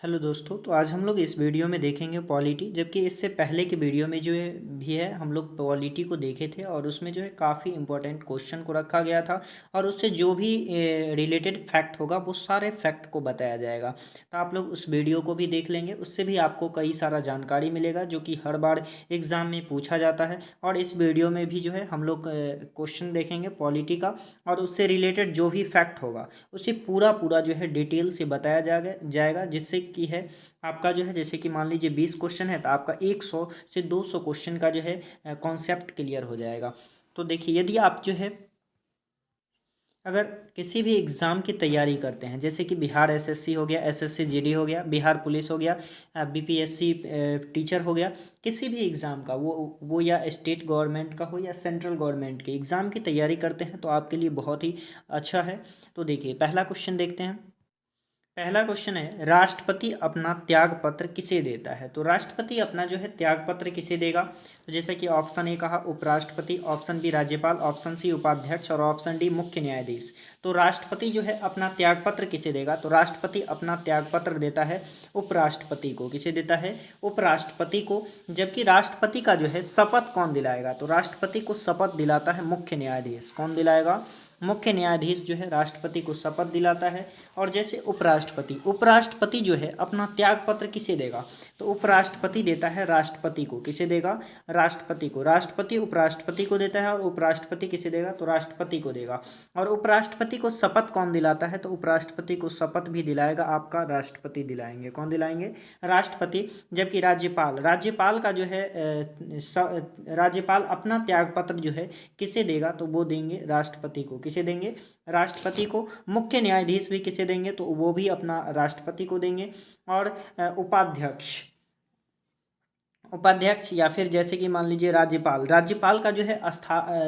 Hello दोस्तों, तो आज हम लोग इस वीडियो में देखेंगे पॉलिटी। जबकि इससे पहले के वीडियो में जो है भी है हम लोग पॉलिटी को देखे थे और उसमें जो है काफ़ी इंपॉर्टेंट क्वेश्चन को रखा गया था और उससे जो भी रिलेटेड फैक्ट होगा वो सारे फैक्ट को बताया जाएगा। तो आप लोग उस वीडियो को भी देख लेंगे, उससे भी आपको कई सारा जानकारी मिलेगा जो कि हर बार एग्ज़ाम में पूछा जाता है। और इस वीडियो में भी जो है हम लोग क्वेश्चन देखेंगे पॉलिटी का और उससे रिलेटेड जो भी फैक्ट होगा उसे पूरा पूरा जो है डिटेल से बताया जाएगा जिससे कि है आपका जो है, जैसे कि मान लीजिए 20 क्वेश्चन है तो आपका 100 से 200 क्वेश्चन का जो है कॉन्सेप्ट क्लियर हो जाएगा। तो देखिए, यदि आप जो है अगर किसी भी एग्ज़ाम की तैयारी करते हैं, जैसे कि बिहार एसएससी हो गया, एसएससी जीडी हो गया, बिहार पुलिस हो गया, बीपीएससी टीचर हो गया, किसी भी एग्ज़ाम का वो या स्टेट गवर्नमेंट का हो या सेंट्रल गवर्नमेंट के एग्ज़ाम की तैयारी करते हैं तो आपके लिए बहुत ही अच्छा है। तो देखिए, पहला क्वेश्चन देखते हैं। पहला क्वेश्चन है, राष्ट्रपति अपना त्याग पत्र किसे देता है? तो राष्ट्रपति अपना जो है त्याग पत्र किसे देगा? तो जैसे कि ऑप्शन ए कहा उपराष्ट्रपति, ऑप्शन बी राज्यपाल, ऑप्शन सी उपाध्यक्ष और ऑप्शन डी मुख्य न्यायाधीश। तो राष्ट्रपति जो है अपना त्याग पत्र किसे देगा? तो राष्ट्रपति अपना त्याग पत्र देता है उपराष्ट्रपति को। किसे देता है? उपराष्ट्रपति को। जबकि राष्ट्रपति का जो है शपथ कौन दिलाएगा? तो राष्ट्रपति को शपथ दिलाता है मुख्य न्यायाधीश। कौन दिलाएगा? मुख्य न्यायाधीश जो है राष्ट्रपति को शपथ दिलाता है। और जैसे उपराष्ट्रपति जो है अपना त्याग पत्र किसे देगा? तो उपराष्ट्रपति देता है राष्ट्रपति को। किसे देगा? राष्ट्रपति को। राष्ट्रपति उपराष्ट्रपति को देता है और उपराष्ट्रपति किसे देगा? तो राष्ट्रपति को देगा। और उपराष्ट्रपति को शपथ कौन दिलाता है? तो उपराष्ट्रपति को शपथ भी दिलाएगा आपका राष्ट्रपति दिलाएंगे। कौन दिलाएंगे? राष्ट्रपति। जबकि राज्यपाल का जो है राज्यपाल अपना त्याग पत्र जो है किसे देगा? तो वो देंगे राष्ट्रपति को। किसे देंगे? राष्ट्रपति को। मुख्य न्यायाधीश भी किसे देंगे? तो वो भी अपना राष्ट्रपति को देंगे। और उपाध्यक्ष या फिर जैसे कि मान लीजिए राज्यपाल का जो है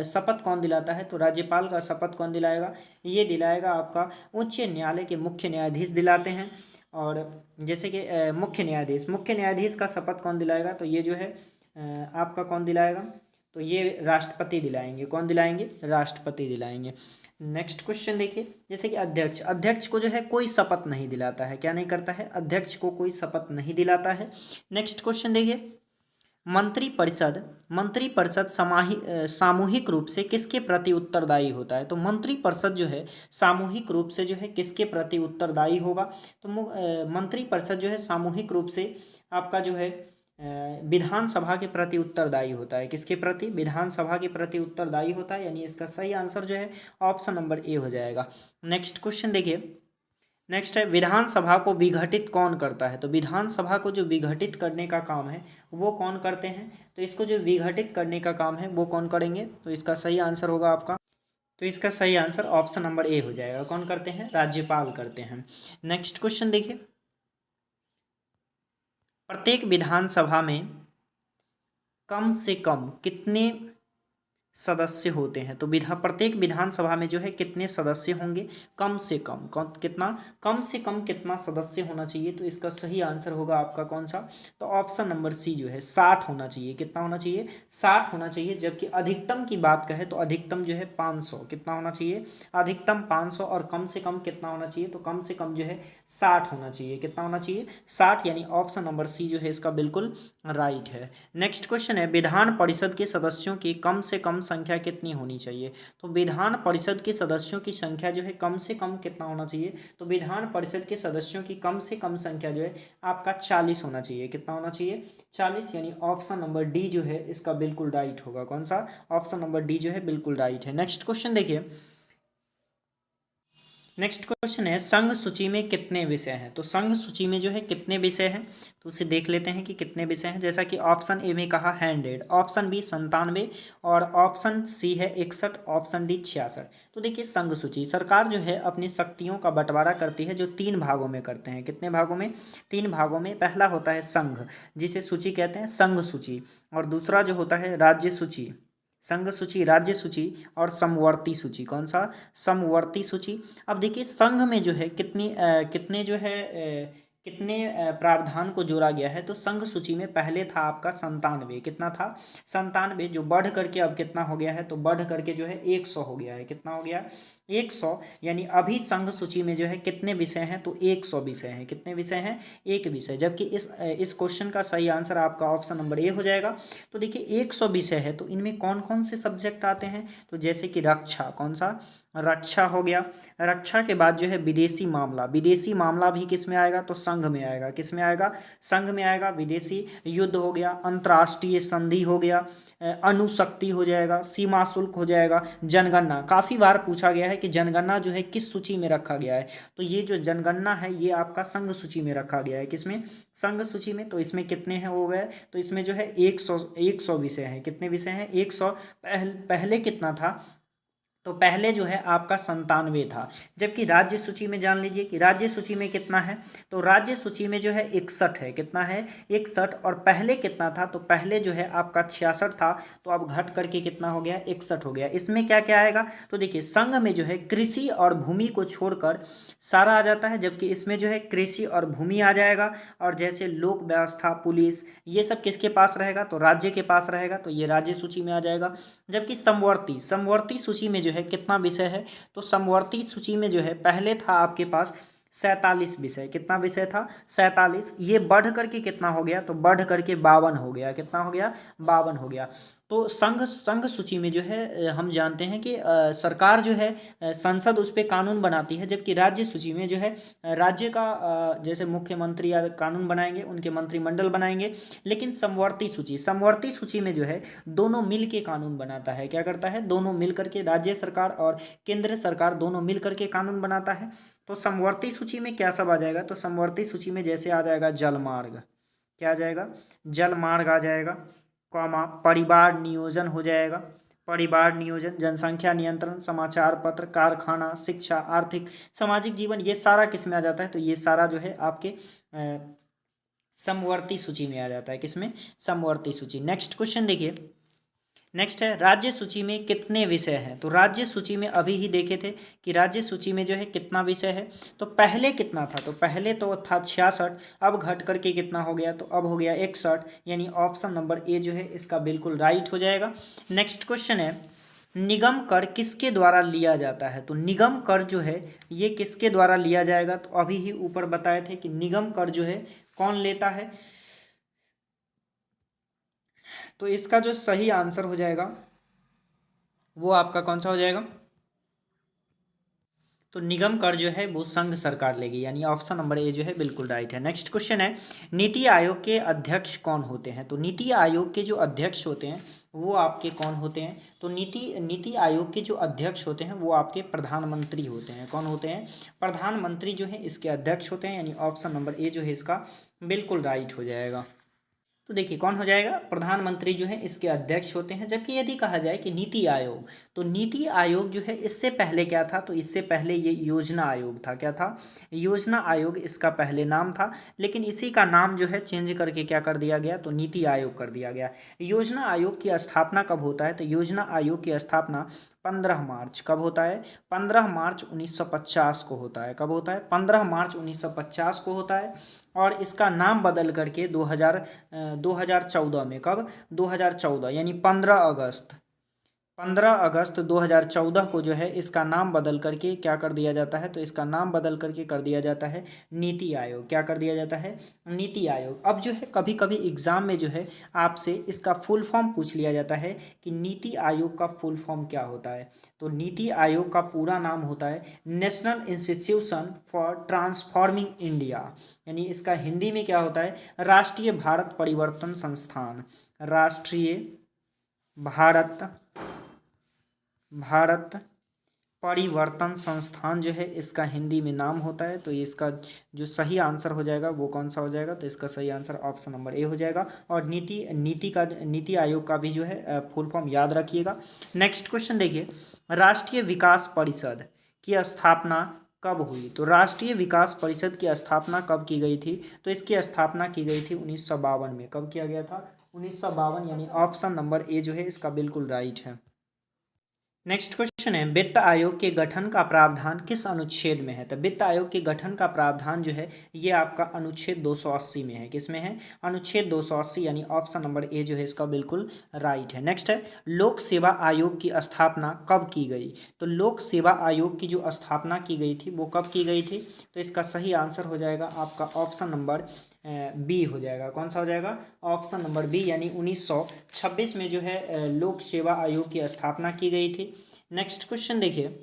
शपथ कौन दिलाता है? तो राज्यपाल का शपथ कौन दिलाएगा? ये दिलाएगा आपका उच्च न्यायालय के मुख्य न्यायाधीश दिलाते हैं। और जैसे कि मुख्य न्यायाधीश का शपथ कौन दिलाएगा? तो ये जो है आपका कौन दिलाएगा? तो ये राष्ट्रपति दिलाएंगे। कौन दिलाएंगे? राष्ट्रपति दिलाएंगे। नेक्स्ट क्वेश्चन देखिए, जैसे कि अध्यक्ष को जो है कोई शपथ नहीं दिलाता है। क्या नहीं करता है? अध्यक्ष को कोई शपथ नहीं दिलाता है। नेक्स्ट क्वेश्चन देखिए, मंत्रिपरिषद सामूहिक रूप से किसके प्रति उत्तरदायी होता है? तो मंत्रिपरिषद जो है सामूहिक रूप से जो है किसके प्रति उत्तरदायी होगा? तो मंत्रिपरिषद जो है सामूहिक रूप से आपका जो है विधानसभा के प्रति उत्तरदायी होता है। किसके प्रति? विधानसभा के प्रति उत्तरदायी होता है। यानी इसका सही आंसर जो है ऑप्शन नंबर ए हो जाएगा। नेक्स्ट क्वेश्चन देखिए, नेक्स्ट है, विधानसभा को विघटित कौन करता है? तो विधानसभा को जो विघटित करने का काम है वो कौन करते हैं? तो इसको जो विघटित करने का काम है वो कौन करेंगे? तो इसका सही आंसर होगा आपका, तो इसका सही आंसर ऑप्शन नंबर ए हो जाएगा। कौन करते हैं? राज्यपाल करते हैं। नेक्स्ट क्वेश्चन देखिए, प्रत्येक विधानसभा में कम से कम कितने सदस्य होते हैं? तो प्रत्येक विधानसभा में जो है कितने सदस्य होंगे? कम से कम कितना सदस्य होना चाहिए? तो इसका सही आंसर होगा आपका कौन सा? तो ऑप्शन नंबर सी जो है 60 होना चाहिए। कितना होना चाहिए? 60 होना चाहिए। जबकि अधिकतम की बात करें तो अधिकतम जो है 500। कितना होना चाहिए? अधिकतम 500। और कम से कम कितना होना चाहिए? तो कम से कम जो है 60 होना चाहिए। कितना होना चाहिए? 60। यानी ऑप्शन नंबर सी जो है इसका बिल्कुल राइट है। नेक्स्ट क्वेश्चन है, विधान परिषद के सदस्यों की कम से कम संख्या कितनी होनी चाहिए? तो विधान परिषद के सदस्यों की संख्या जो है कम से कम कितना होना चाहिए? तो विधान परिषद के सदस्यों की कम से कम संख्या जो है आपका 40 होना चाहिए। कितना होना चाहिए? 40। यानी ऑप्शन नंबर डी जो है इसका बिल्कुल राइट होगा। कौन सा? ऑप्शन नंबर डी जो है बिल्कुल राइट है। नेक्स्ट क्वेश्चन देखिए, नेक्स्ट क्वेश्चन है, संघ सूची में कितने विषय हैं? तो संघ सूची में जो है कितने विषय हैं? तो उसे देख लेते हैं कि कितने विषय हैं। जैसा कि ऑप्शन ए में कहा 100, ऑप्शन बी 97 और ऑप्शन सी है 61, ऑप्शन डी 66। तो देखिए, संघ सूची सरकार जो है अपनी शक्तियों का बंटवारा करती है जो 3 भागों में करते हैं। कितने भागों में? 3 भागों में। पहला होता है संघ, जिसे सूची कहते हैं, संघ सूची। और दूसरा जो होता है राज्य सूची, संघ सूची, राज्य सूची और समवर्ती सूची। कौन सा? समवर्ती सूची। अब देखिए, संघ में जो है कितने प्रावधान को जोड़ा गया है? तो संघ सूची में पहले था आपका 97। कितना था? 97, जो बढ़ करके अब कितना हो गया है? तो बढ़ करके जो है 100 हो गया है। कितना हो गया? 100, यानी अभी संघ सूची में जो है कितने विषय हैं, तो 100 विषय हैं। कितने विषय हैं, एक विषय, जबकि इस क्वेश्चन का सही आंसर आपका ऑप्शन नंबर ए हो जाएगा। तो देखिए 100 विषय है, तो इनमें कौन कौन से सब्जेक्ट आते हैं, तो जैसे कि रक्षा, कौन सा, रक्षा हो गया। रक्षा के बाद जो है विदेशी मामला, विदेशी मामला भी किस में आएगा, तो संघ में आएगा। किस में आएगा, संघ में आएगा। विदेशी युद्ध हो गया, अंतर्राष्ट्रीय संधि हो गया, अणुशक्ति हो जाएगा, सीमा शुल्क हो जाएगा, जनगणना। काफ़ी बार पूछा गया है कि जनगणना जो है किस सूची में रखा गया है, तो ये जो जनगणना है ये आपका संघ सूची में रखा गया है। किसमें, संघ सूची में। तो इसमें कितने हैं हो गए, तो इसमें जो है 100 विषय हैं। कितने विषय हैं, 100। पहले कितना था, तो पहले जो है आपका 97 था, जबकि राज्य सूची में जान लीजिए कि राज्य सूची में कितना है, तो राज्य सूची में जो है 61 है। कितना है, 61। और पहले कितना था, तो पहले जो है आपका 66 था, तो अब घट करके कितना हो गया, 61 हो गया। इसमें क्या क्या आएगा, तो देखिए संघ में जो है कृषि और भूमि को छोड़कर सारा आ जाता है, जबकि इसमें जो है कृषि और भूमि आ जाएगा, और जैसे लोक व्यवस्था, पुलिस, ये सब किसके पास रहेगा, तो राज्य के पास रहेगा, तो ये राज्य सूची में आ जाएगा। जबकि समवर्ती सूची में जो है कितना विषय है, तो समवर्ती सूची में जो है पहले था आपके पास 47 विषय। कितना विषय था, 47। ये बढ़ करके कितना हो गया, तो बढ़ करके 52 हो गया। कितना हो गया, 52 हो गया। तो संघ सूची में जो है हम जानते हैं कि सरकार जो है संसद उस पर कानून बनाती है, जबकि राज्य सूची में जो है राज्य का जैसे मुख्यमंत्री या कानून बनाएंगे, उनके मंत्रिमंडल बनाएंगे। लेकिन समवर्ती सूची में जो है दोनों मिल के कानून बनाता है। क्या करता है, दोनों मिल करके, राज्य सरकार और केंद्र सरकार दोनों मिल करके कानून बनाता है। तो समवर्ती सूची में क्या सब आ जाएगा, तो समवर्ती सूची में जैसे आ जाएगा जलमार्ग, क्या आ जाएगा, जलमार्ग आ जाएगा, कॉमा परिवार नियोजन हो जाएगा, परिवार नियोजन, जनसंख्या नियंत्रण, समाचार पत्र, कारखाना, शिक्षा, आर्थिक सामाजिक जीवन, ये सारा किस में आ जाता है, तो ये सारा जो है आपके समवर्ती सूची में आ जाता है। किसमें, समवर्ती सूची। नेक्स्ट क्वेश्चन देखिए, नेक्स्ट है राज्य सूची में कितने विषय हैं, तो राज्य सूची में अभी ही देखे थे कि राज्य सूची में जो है कितना विषय है, तो पहले कितना था, तो पहले तो था 66, अब घट करके कितना हो गया, तो अब हो गया 61, यानी ऑप्शन नंबर ए जो है इसका बिल्कुल राइट हो जाएगा। नेक्स्ट क्वेश्चन है निगम कर किसके द्वारा लिया जाता है, तो निगम कर जो है ये किसके द्वारा लिया जाएगा, तो अभी ही ऊपर बताए थे कि निगम कर जो है कौन लेता है, तो इसका जो सही आंसर हो जाएगा वो आपका कौन सा हो जाएगा, तो निगम कर जो है वो संघ सरकार लेगी, यानी ऑप्शन नंबर ए जो है बिल्कुल राइट है। नेक्स्ट क्वेश्चन है नीति आयोग के अध्यक्ष कौन होते हैं, तो नीति आयोग के जो अध्यक्ष होते हैं वो आपके कौन होते हैं, तो नीति आयोग के जो अध्यक्ष होते हैं वो आपके प्रधानमंत्री होते हैं। कौन होते हैं, प्रधानमंत्री जो है इसके अध्यक्ष होते हैं, यानी ऑप्शन नंबर ए जो है इसका बिल्कुल राइट हो जाएगा। तो देखिए कौन हो जाएगा, प्रधानमंत्री जो है इसके अध्यक्ष होते हैं। जबकि यदि कहा जाए कि नीति आयोग, तो नीति आयोग जो है इससे पहले क्या था, तो इससे पहले ये योजना आयोग था। क्या था, योजना आयोग इसका पहले नाम था, लेकिन इसी का नाम जो है चेंज करके क्या कर दिया गया, तो नीति आयोग कर दिया गया। योजना आयोग की स्थापना कब होता है, तो योजना आयोग की स्थापना 15 मार्च कब होता है, 15 मार्च 1950 को होता है। कब होता है, 15 मार्च 1950 को होता है। और इसका नाम बदल करके 2014 में, कब, 2014 यानी 15 अगस्त 2014 को जो है इसका नाम बदल करके क्या कर दिया जाता है, तो इसका नाम बदल करके कर दिया जाता है नीति आयोग। क्या कर दिया जाता है, नीति आयोग। अब जो है कभी कभी एग्जाम में जो है आपसे इसका फुल फॉर्म पूछ लिया जाता है कि नीति आयोग का फुल फॉर्म क्या होता है, तो नीति आयोग का पूरा नाम होता है national institution for transforming India, यानी इसका हिंदी में क्या होता है, राष्ट्रीय भारत परिवर्तन संस्थान। राष्ट्रीय भारत परिवर्तन संस्थान जो है इसका हिंदी में नाम होता है। तो इसका जो सही आंसर हो जाएगा वो कौन सा हो जाएगा, तो इसका सही आंसर ऑप्शन नंबर ए हो जाएगा। और नीति आयोग का भी जो है फुल फॉर्म याद रखिएगा। नेक्स्ट क्वेश्चन देखिए, राष्ट्रीय विकास परिषद की स्थापना कब हुई, तो राष्ट्रीय विकास परिषद की स्थापना कब की गई थी, तो इसकी स्थापना की गई थी 1952 में। कब किया गया था, 1952, यानी ऑप्शन नंबर ए जो है इसका बिल्कुल राइट है। नेक्स्ट क्वेश्चन है, वित्त आयोग के गठन का प्रावधान किस अनुच्छेद में है? तो वित्त आयोग के गठन का प्रावधान जो है ये आपका अनुच्छेद 280 में है। किसमें है? अनुच्छेद 280, यानी ऑप्शन नंबर ए जो है इसका बिल्कुल राइट है। नेक्स्ट है, लोक सेवा आयोग की स्थापना कब की गई? तो लोक सेवा आयोग की जो स्थापना की गई थी वो कब की गई थी? तो इसका सही आंसर हो जाएगा आपका ऑप्शन नंबर बी हो जाएगा। कौन सा हो जाएगा? ऑप्शन नंबर बी, यानी 1926 में जो है लोक सेवा आयोग की स्थापना की गई थी। नेक्स्ट क्वेश्चन देखिए,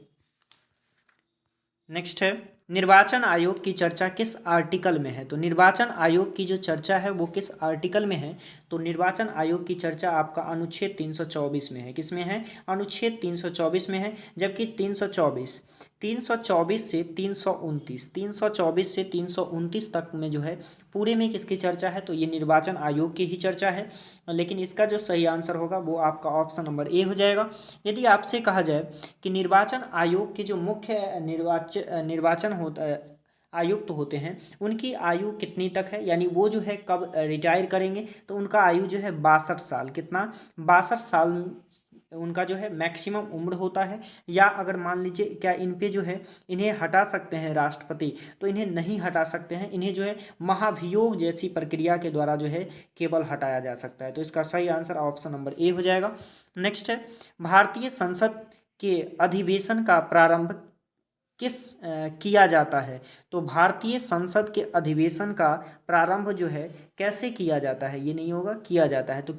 नेक्स्ट है, निर्वाचन आयोग की चर्चा किस आर्टिकल में है? तो निर्वाचन आयोग की जो चर्चा है वो किस आर्टिकल में है? तो निर्वाचन आयोग की चर्चा आपका अनुच्छेद 324 में है। किस में है? अनुच्छेद 324 में है। जबकि 324 से 324 से 329 तक में जो है पूरे में किसकी चर्चा है? तो ये निर्वाचन आयोग की ही चर्चा है। लेकिन इसका जो सही आंसर होगा वो आपका ऑप्शन नंबर ए हो जाएगा। यदि आपसे कहा जाए कि निर्वाचन आयोग के जो मुख्य निर्वाचन होता आयुक्त होते हैं उनकी आयु कितनी तक है, यानी वो जो है कब रिटायर करेंगे? तो उनका आयु जो है 62 साल। कितना? 62 साल उनका जो है मैक्सिमम उम्र होता है। या अगर मान लीजिए क्या इन पे जो है इन्हें हटा सकते हैं राष्ट्रपति, तो इन्हें नहीं हटा सकते हैं। इन्हें जो है महाभियोग जैसी प्रक्रिया के द्वारा जो है केवल हटाया जा सकता है। तो इसका सही आंसर ऑप्शन नंबर ए हो जाएगा। नेक्स्ट है, भारतीय संसद के अधिवेशन का प्रारंभ किया जाता है? तो भारतीय संसद के अधिवेशन का प्रारंभ जो है कैसे किया जाता है? ये नहीं होगा, किया जाता है। तो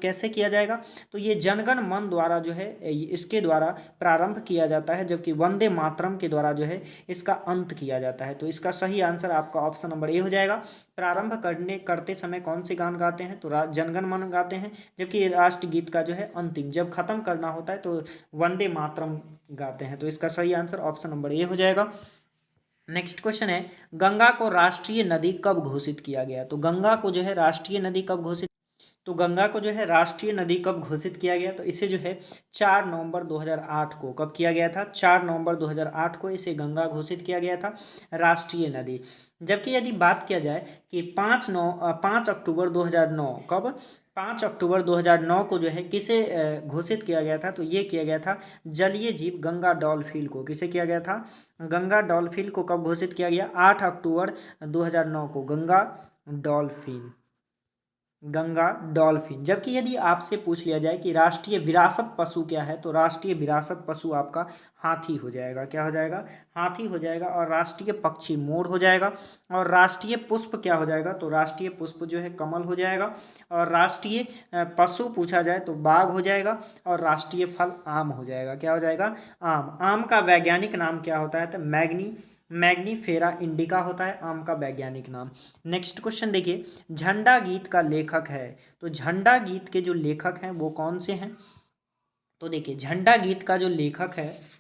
कैसे किया जाएगा? तो ये जनगण मन द्वारा जो है इसके द्वारा प्रारंभ किया जाता है, जबकि वंदे मातरम के द्वारा जो है इसका अंत किया जाता है। तो इसका सही आंसर आपका ऑप्शन नंबर ए हो जाएगा। प्रारंभ करते समय कौन से गान गाते हैं? तो जनगण मन गाते हैं। जबकि राष्ट्रगीत का जो है अंतिम जब खत्म करना होता है तो वंदे मातरम गाते हैं। तो इसका सही आंसर ऑप्शन नंबर ए हो जाएगा। नेक्स्ट क्वेश्चन है, गंगा को राष्ट्रीय नदी कब घोषित किया गया? तो गंगा को जो है राष्ट्रीय नदी कब घोषित तो गंगा को जो है राष्ट्रीय नदी कब घोषित किया गया? तो इसे जो है 4 नवंबर 2008 को कब किया गया था? 4 नवंबर 2008 को इसे गंगा घोषित किया गया था राष्ट्रीय नदी। जबकि यदि बात किया जाए कि 5 अक्टूबर 2009 कब 5 अक्टूबर 2009 को जो है किसे घोषित किया गया था? तो ये किया गया था जलीय जीव गंगा डॉल्फिन को। किसे किया गया था? गंगा डॉल्फिन को कब घोषित किया गया? 8 अक्टूबर 2009 को गंगा डॉल्फिन। जबकि यदि आपसे पूछ लिया जाए कि राष्ट्रीय विरासत पशु क्या है? तो राष्ट्रीय विरासत पशु आपका हाथी हो जाएगा। क्या हो जाएगा? हाथी हो जाएगा। और राष्ट्रीय पक्षी मोर हो जाएगा। और राष्ट्रीय पुष्प क्या हो जाएगा? तो राष्ट्रीय पुष्प जो है कमल हो जाएगा। और राष्ट्रीय पशु पूछा जाए तो बाघ हो जाएगा। और राष्ट्रीय फल आम हो जाएगा। क्या हो जाएगा? आम। आम का वैज्ञानिक नाम क्या होता है? तो मैग्नीफेरा इंडिका होता है आम का वैज्ञानिक नाम। नेक्स्ट क्वेश्चन देखिए, झंडा गीत का लेखक है। तो झंडा गीत के जो लेखक हैं वो कौन से हैं? तो देखिए, झंडा गीत का जो लेखक है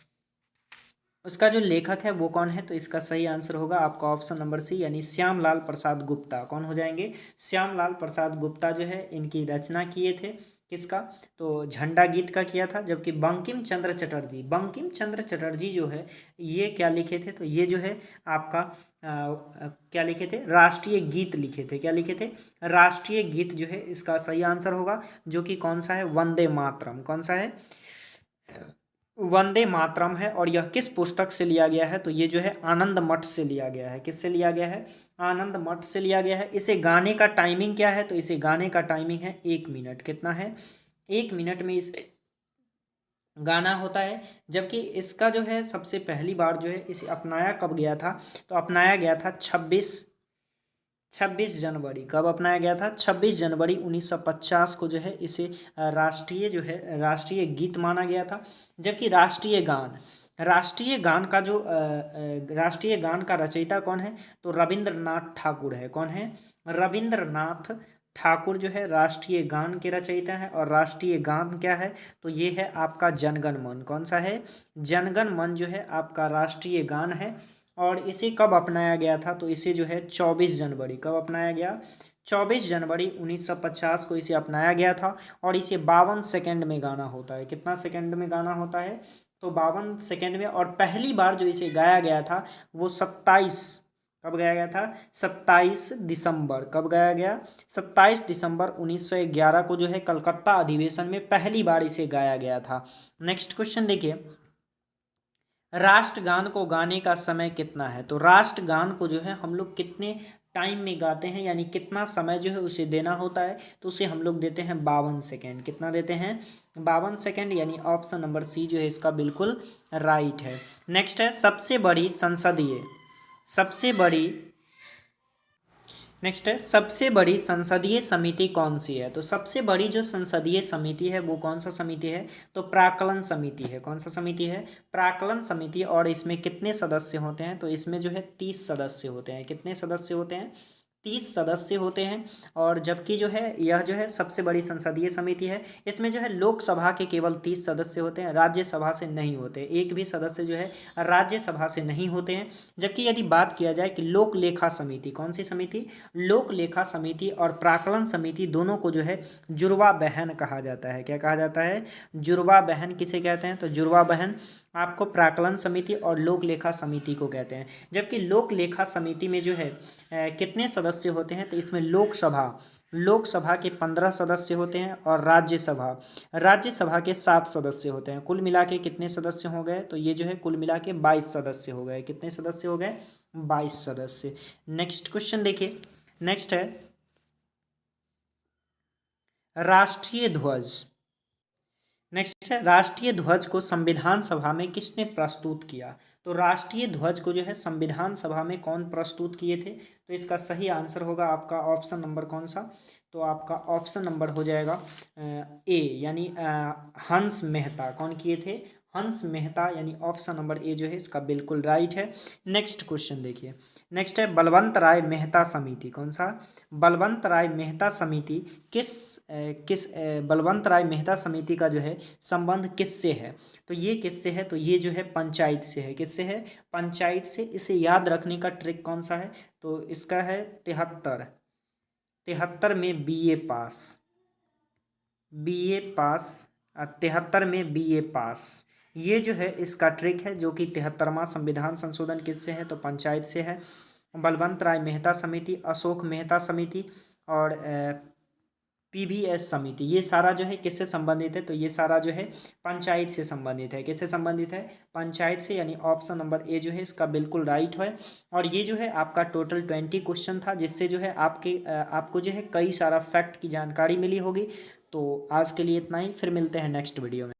उसका जो लेखक है वो कौन है? तो इसका सही आंसर होगा आपका ऑप्शन नंबर सी, यानी श्यामलाल प्रसाद गुप्ता। कौन हो जाएंगे? श्यामलाल प्रसाद गुप्ता जो है इनकी रचना किए थे। किसका? तो झंडा गीत का किया था। जबकि बंकिम चंद्र चटर्जी जो है ये क्या लिखे थे? तो ये जो है आपका क्या लिखे थे? राष्ट्रीय गीत लिखे थे। क्या लिखे थे? राष्ट्रीय गीत जो है इसका सही आंसर होगा, जो कि कौन सा है? वंदे मातरम। कौन सा है? वंदे मातरम है। और यह किस पुस्तक से लिया गया है? तो ये जो है आनंद मठ से लिया गया है। किससे लिया गया है? आनंद मठ से लिया गया है। इसे गाने का टाइमिंग क्या है? तो इसे गाने का टाइमिंग है 1 मिनट। कितना है? 1 मिनट में इसे गाना होता है। जबकि इसका जो है सबसे पहली बार जो है इसे अपनाया कब गया था? तो अपनाया गया था 26 जनवरी। कब अपनाया गया था? 26 जनवरी 1950 को जो है इसे राष्ट्रीय गीत माना गया था। जबकि राष्ट्रीय गान का रचयिता कौन है? तो रविंद्रनाथ ठाकुर है। कौन है? रविंद्रनाथ ठाकुर जो है राष्ट्रीय गान के रचयिता है। और राष्ट्रीय गान क्या है? तो ये है आपका जनगण मन। कौन सा है? जनगण मन जो है आपका राष्ट्रीय गान है। और इसे कब अपनाया गया था? तो इसे जो है 24 जनवरी। कब अपनाया गया? 24 जनवरी 1950 को इसे अपनाया गया था। और इसे 52 सेकंड में गाना होता है। कितना सेकंड में गाना होता है? तो 52 सेकंड में। और पहली बार जो इसे गाया गया था वो 27 कब गाया गया था? 27 दिसंबर। कब गाया गया? 27 दिसंबर 1911 को जो है कलकत्ता अधिवेशन में पहली बार इसे गाया गया था। नेक्स्ट क्वेश्चन देखिए, राष्ट्रगान को गाने का समय कितना है? तो राष्ट्रगान को जो है हम लोग कितने टाइम में गाते हैं, यानी कितना समय जो है उसे देना होता है, तो उसे हम लोग देते हैं 52 सेकेंड। कितना देते हैं? 52 सेकेंड, यानी ऑप्शन नंबर सी जो है इसका बिल्कुल राइट है। नेक्स्ट है सबसे बड़ी नेक्स्ट है सबसे बड़ी संसदीय समिति कौन सी है? तो सबसे बड़ी जो संसदीय समिति है वो कौन सा समिति है? तो प्राक्कलन समिति है। कौन सा समिति है? प्राक्कलन समिति। और इसमें कितने सदस्य होते हैं? तो इसमें जो है 30 सदस्य होते हैं। कितने सदस्य होते हैं? 30 सदस्य होते हैं। और जबकि जो है यह जो है सबसे बड़ी संसदीय समिति है, इसमें जो है लोकसभा के केवल 30 सदस्य होते हैं, राज्यसभा से नहीं होते, एक भी सदस्य जो है राज्यसभा से नहीं होते हैं। जबकि यदि बात किया जाए कि लोक लेखा समिति, कौन सी समिति? लोक लेखा समिति और प्राक्कलन समिति दोनों को जो है जुड़वा बहन कहा जाता है। क्या कहा जाता है? जुड़वा बहन किसे कहते हैं? तो जुड़वा बहन आपको प्राक्कलन समिति और लोक लेखा समिति को कहते हैं। जबकि लोक लेखा समिति में जो है कितने सदस्य होते हैं? तो इसमें लोकसभा के 15 सदस्य होते हैं और राज्यसभा के 7 सदस्य होते हैं। कुल मिला के कितने सदस्य हो गए? तो ये जो है कुल मिला के 22 सदस्य हो गए। कितने सदस्य हो गए? 22 सदस्य। नेक्स्ट क्वेश्चन देखिए, नेक्स्ट है राष्ट्रीय ध्वज। नेक्स्ट है राष्ट्रीय ध्वज को संविधान सभा में किसने प्रस्तुत किया? तो राष्ट्रीय ध्वज को जो है संविधान सभा में कौन प्रस्तुत किए थे? तो इसका सही आंसर होगा आपका ऑप्शन नंबर कौन सा? तो आपका ऑप्शन नंबर हो जाएगा ए, यानी हंस मेहता। कौन किए थे? हंस मेहता, यानी ऑप्शन नंबर ए जो है इसका बिल्कुल राइट है। नेक्स्ट क्वेश्चन देखिए, नेक्स्ट है बलवंत राय मेहता समिति। कौन सा? बलवंत राय मेहता समिति बलवंत राय मेहता समिति का जो है संबंध किससे है? तो ये किससे है? तो ये जो है पंचायत से है। किससे है? पंचायत से। इसे याद रखने का ट्रिक कौन सा है? तो इसका है 73 में बीए पास। 73 में बीए पास, ये जो है इसका ट्रिक है, जो कि 73वां संविधान संशोधन किससे है? तो पंचायत से है। बलवंत राय मेहता समिति, अशोक मेहता समिति और पीवीएस समिति, ये सारा जो है किससे संबंधित है? तो ये सारा जो है पंचायत से संबंधित है। किससे संबंधित है? पंचायत से, यानी ऑप्शन नंबर ए जो है इसका बिल्कुल राइट है। और ये जो है आपका टोटल 20 क्वेश्चन था, जिससे जो है आपको जो है कई सारा फैक्ट की जानकारी मिली होगी। तो आज के लिए इतना ही, फिर मिलते हैं नेक्स्ट वीडियो में।